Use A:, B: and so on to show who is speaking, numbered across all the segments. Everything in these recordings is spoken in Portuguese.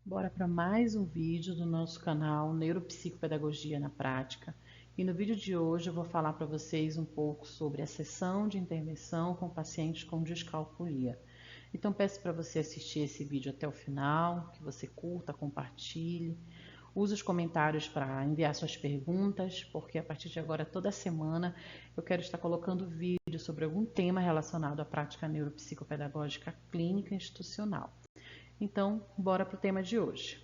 A: Bora para mais um vídeo do nosso canal Neuropsicopedagogia na Prática. E no vídeo de hoje eu vou falar para vocês um pouco sobre a sessão de intervenção com pacientes com descalculia. Então peço para você assistir esse vídeo até o final, que você curta, compartilhe. Use os comentários para enviar suas perguntas, porque a partir de agora, toda semana, eu quero estar colocando vídeo sobre algum tema relacionado à prática neuropsicopedagógica clínica e institucional. Então, bora para o tema de hoje.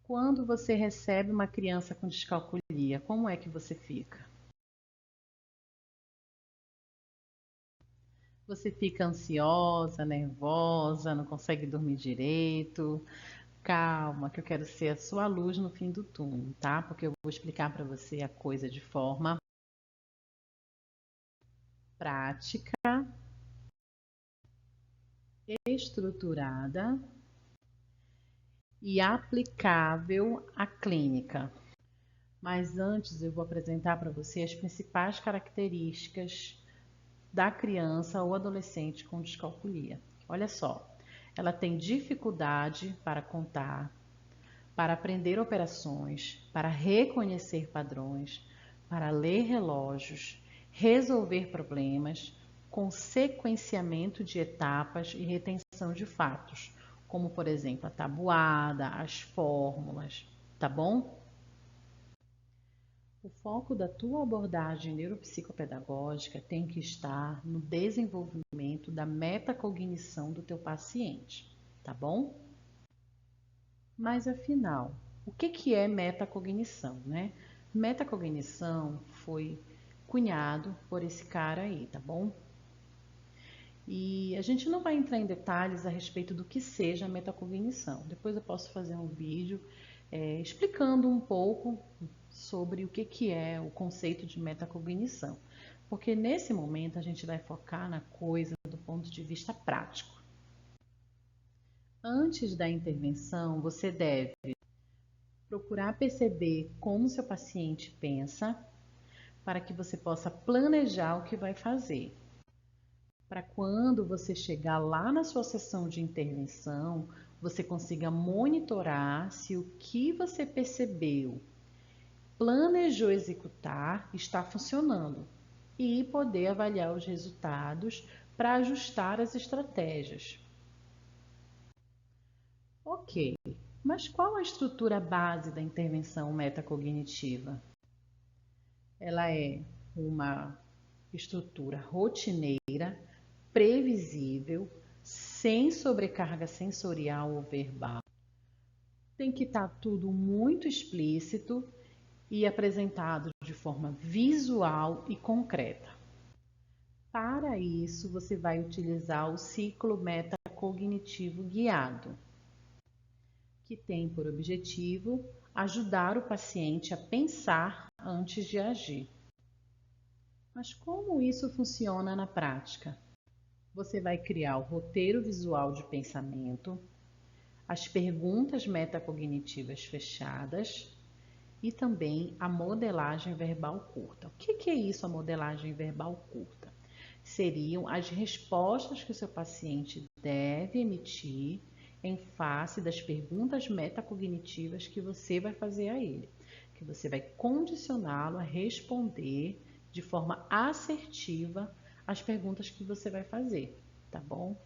A: Quando você recebe uma criança com descalculia, como é que você fica? Você fica ansiosa, nervosa, não consegue dormir direito? Calma, que eu quero ser a sua luz no fim do túnel, tá? Porque eu vou explicar para você a coisa de forma prática, estruturada e aplicável à clínica. Mas antes eu vou apresentar para você as principais características da criança ou adolescente com descalculia. Olha só, ela tem dificuldade para contar, para aprender operações, para reconhecer padrões, para ler relógios, resolver problemas, com sequenciamento de etapas e retenção de fatos, como por exemplo a tabuada, as fórmulas, tá bom? O foco da tua abordagem neuropsicopedagógica tem que estar no desenvolvimento da metacognição do teu paciente, tá bom? Mas afinal, o que é metacognição, né? Metacognição foi cunhado por esse cara aí, tá bom? E a gente não vai entrar em detalhes a respeito do que seja a metacognição. Depois eu posso fazer um vídeo explicando um pouco sobre o que é o conceito de metacognição. Porque nesse momento a gente vai focar na coisa do ponto de vista prático. Antes da intervenção, você deve procurar perceber como seu paciente pensa, para que você possa planejar o que vai fazer. Para quando você chegar lá na sua sessão de intervenção, você consiga monitorar se o que você percebeu, planejou executar, está funcionando e poder avaliar os resultados para ajustar as estratégias. Ok, mas qual a estrutura base da intervenção metacognitiva? Ela é uma estrutura rotineira, previsível, sem sobrecarga sensorial ou verbal. Tem que estar tudo muito explícito e apresentado de forma visual e concreta. Para isso, você vai utilizar o ciclo metacognitivo guiado, que tem por objetivo ajudar o paciente a pensar antes de agir. Mas como isso funciona na prática? Você vai criar o roteiro visual de pensamento, as perguntas metacognitivas fechadas e também a modelagem verbal curta. O que é isso, a modelagem verbal curta? Seriam as respostas que o seu paciente deve emitir em face das perguntas metacognitivas que você vai fazer a ele, que você vai condicioná-lo a responder de forma assertiva as perguntas que você vai fazer, tá bom?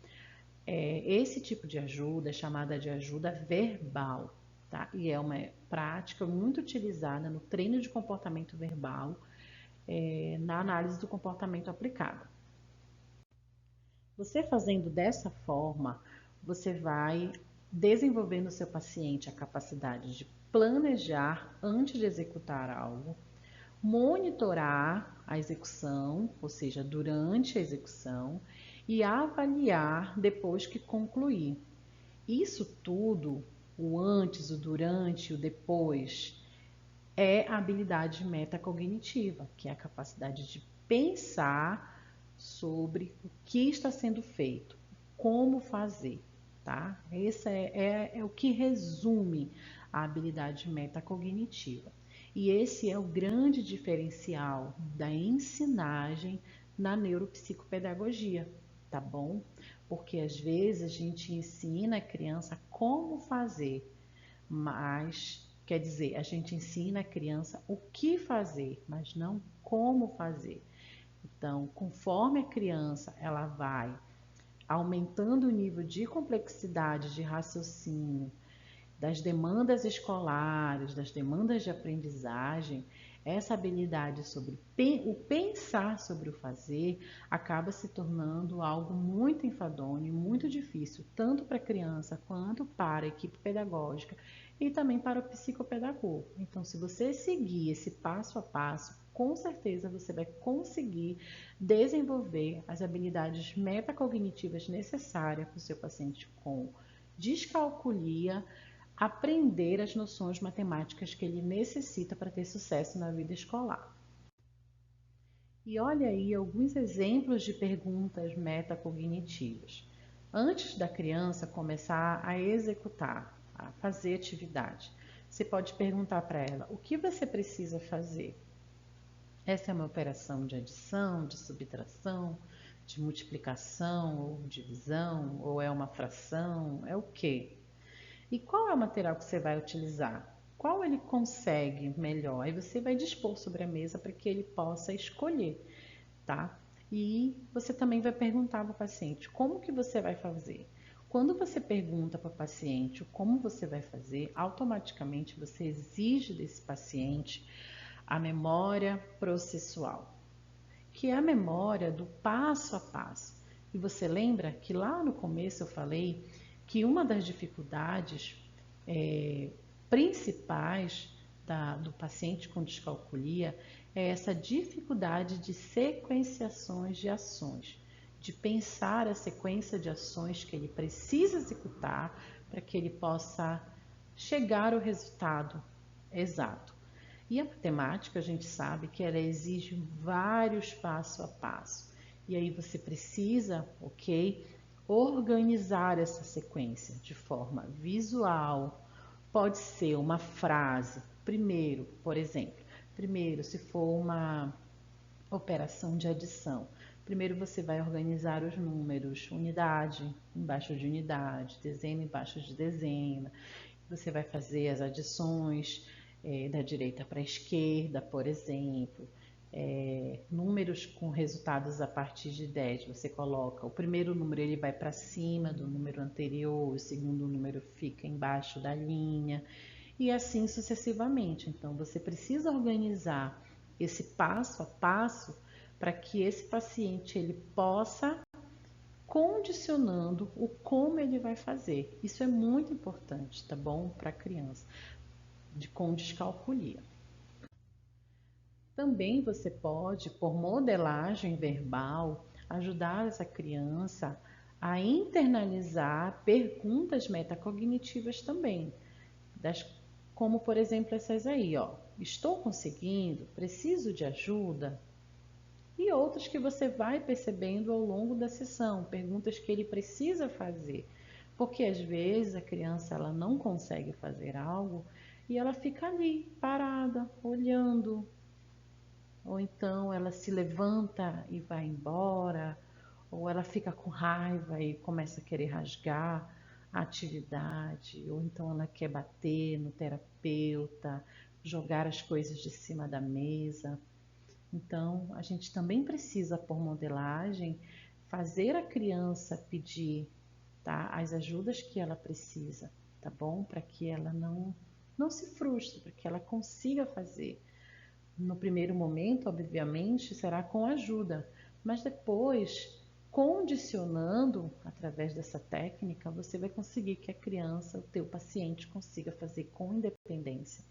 A: Esse tipo de ajuda é chamada de ajuda verbal, tá? E é uma prática muito utilizada no treino de comportamento verbal, na análise do comportamento aplicado. Você fazendo dessa forma, você vai desenvolver no seu paciente a capacidade de planejar antes de executar algo, monitorar a execução, ou seja, durante a execução, e avaliar depois que concluir. Isso tudo, o antes, o durante, o depois, é a habilidade metacognitiva, que é a capacidade de pensar sobre o que está sendo feito, como fazer, tá? Esse é o que resume a habilidade metacognitiva. E esse é o grande diferencial da ensinagem na neuropsicopedagogia, tá bom? porque às vezes a gente ensina a criança como fazer, mas quer dizer, a gente ensina a criança o que fazer, mas não como fazer. Então, conforme a criança ela vai aumentando o nível de complexidade de raciocínio, das demandas escolares, das demandas de aprendizagem, essa habilidade sobre o pensar sobre o fazer acaba se tornando algo muito enfadonho, muito difícil, tanto para a criança quanto para a equipe pedagógica e também para o psicopedagogo. Então, se você seguir esse passo a passo, com certeza você vai conseguir desenvolver as habilidades metacognitivas necessárias para o seu paciente com descalculia, aprender as noções matemáticas que ele necessita para ter sucesso na vida escolar. E olha aí alguns exemplos de perguntas metacognitivas. Antes da criança começar a executar, a fazer atividade, você pode perguntar para ela: o que você precisa fazer? Essa é uma operação de adição, de subtração, de multiplicação ou divisão, ou é uma fração? É o quê? E qual é o material que você vai utilizar? Qual ele consegue melhor? Aí você vai dispor sobre a mesa para que ele possa escolher, tá? E você também vai perguntar para o paciente como que você vai fazer. Quando você pergunta para o paciente como você vai fazer, automaticamente você exige desse paciente a memória processual, que é a memória do passo a passo. E você lembra que lá no começo eu falei que uma das dificuldades principais do paciente com descalculia é essa dificuldade de sequenciações de ações, de pensar a sequência de ações que ele precisa executar para que ele possa chegar ao resultado exato. E a matemática, a gente sabe que ela exige vários passo a passo. E aí você precisa, ok, organizar essa sequência de forma visual. Pode ser uma frase. Primeiro, por exemplo, se for uma operação de adição, primeiro você vai organizar os números, unidade embaixo de unidade, dezena embaixo de dezena. Você vai fazer as adições da direita para a esquerda, por exemplo. Números com resultados a partir de 10, você coloca o primeiro número, ele vai para cima do número anterior, o segundo número fica embaixo da linha e assim sucessivamente. Então você precisa organizar esse passo a passo para que esse paciente ele possa condicionando o como ele vai fazer. Isso é muito importante, tá bom? Para a criança com descalculia. Também você pode, por modelagem verbal, ajudar essa criança a internalizar perguntas metacognitivas também, como por exemplo essas aí, ó. Estou conseguindo? Preciso de ajuda? E outras que você vai percebendo ao longo da sessão, perguntas que ele precisa fazer. Porque às vezes a criança ela não consegue fazer algo e ela fica ali, parada, olhando, ou então ela se levanta e vai embora, ou ela fica com raiva e começa a querer rasgar a atividade, ou então ela quer bater no terapeuta, jogar as coisas de cima da mesa. Então, a gente também precisa, por modelagem, fazer a criança pedir, tá, as ajudas que ela precisa, tá bom? Para que ela não se frustre, para que ela consiga fazer. No primeiro momento, obviamente, será com ajuda, mas depois, condicionando através dessa técnica, você vai conseguir que a criança, o teu paciente, consiga fazer com independência.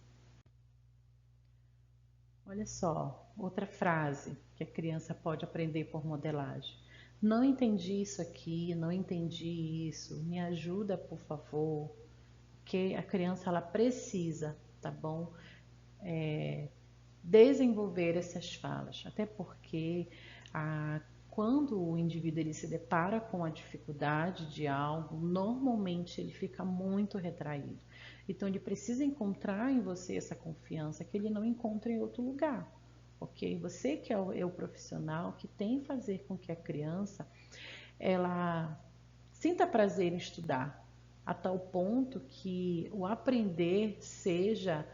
A: Olha só, outra frase que a criança pode aprender por modelagem. Não entendi isso aqui, não entendi isso, me ajuda, por favor. Que a criança ela precisa, tá bom? Desenvolver essas falas, até porque quando o indivíduo ele se depara com a dificuldade de algo, normalmente ele fica muito retraído. Então ele precisa encontrar em você essa confiança que ele não encontra em outro lugar, ok? Você que é o profissional que tem que fazer com que a criança ela Sinta prazer em estudar, a tal ponto que o aprender seja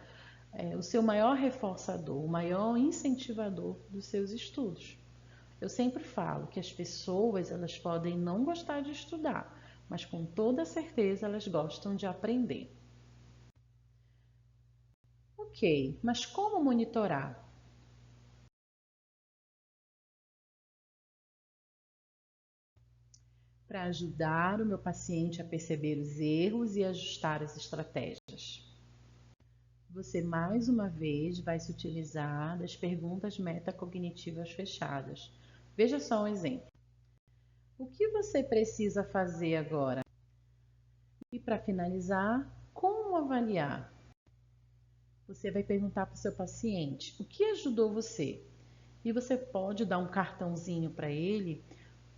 A: o seu maior reforçador, o maior incentivador dos seus estudos. Eu sempre falo que as pessoas elas podem não gostar de estudar, mas com toda certeza elas gostam de aprender. Ok, mas como monitorar? Para ajudar o meu paciente a perceber os erros e ajustar as estratégias. Você mais uma vez vai se utilizar das perguntas metacognitivas fechadas. Veja só um exemplo. O que você precisa fazer agora? E para finalizar, como avaliar? Você vai perguntar para o seu paciente o que ajudou você. E você pode dar um cartãozinho para ele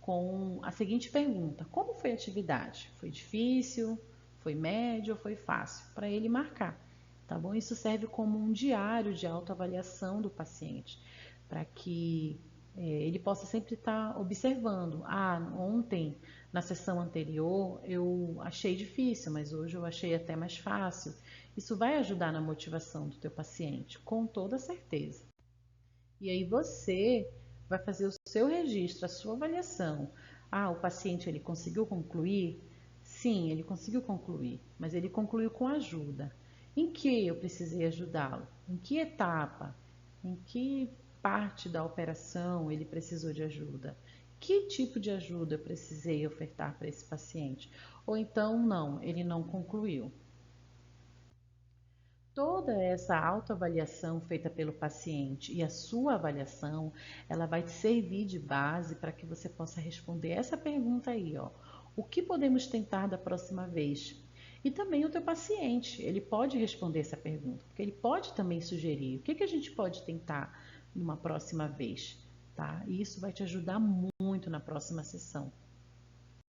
A: com a seguinte pergunta: como foi a atividade? Foi difícil? Foi médio ou foi fácil? Para ele marcar, tá bom? Isso serve como um diário de autoavaliação do paciente, para que ele possa sempre estar observando. Ah, ontem, na sessão anterior, eu achei difícil, mas hoje eu achei até mais fácil. Isso vai ajudar na motivação do teu paciente, com toda certeza. E aí você vai fazer o seu registro, a sua avaliação. Ah, o paciente ele conseguiu concluir? Sim, ele conseguiu concluir, mas ele concluiu com ajuda. Em que eu precisei ajudá-lo? Em que etapa? Em que parte da operação ele precisou de ajuda? Que tipo de ajuda eu precisei ofertar para esse paciente? Ou então, não, ele não concluiu. Toda essa autoavaliação feita pelo paciente e a sua avaliação, ela vai te servir de base para que você possa responder essa pergunta aí, ó. O que podemos tentar da próxima vez? E também o teu paciente, ele pode responder essa pergunta, porque ele pode também sugerir o que a gente pode tentar numa próxima vez, tá? E isso vai te ajudar muito na próxima sessão.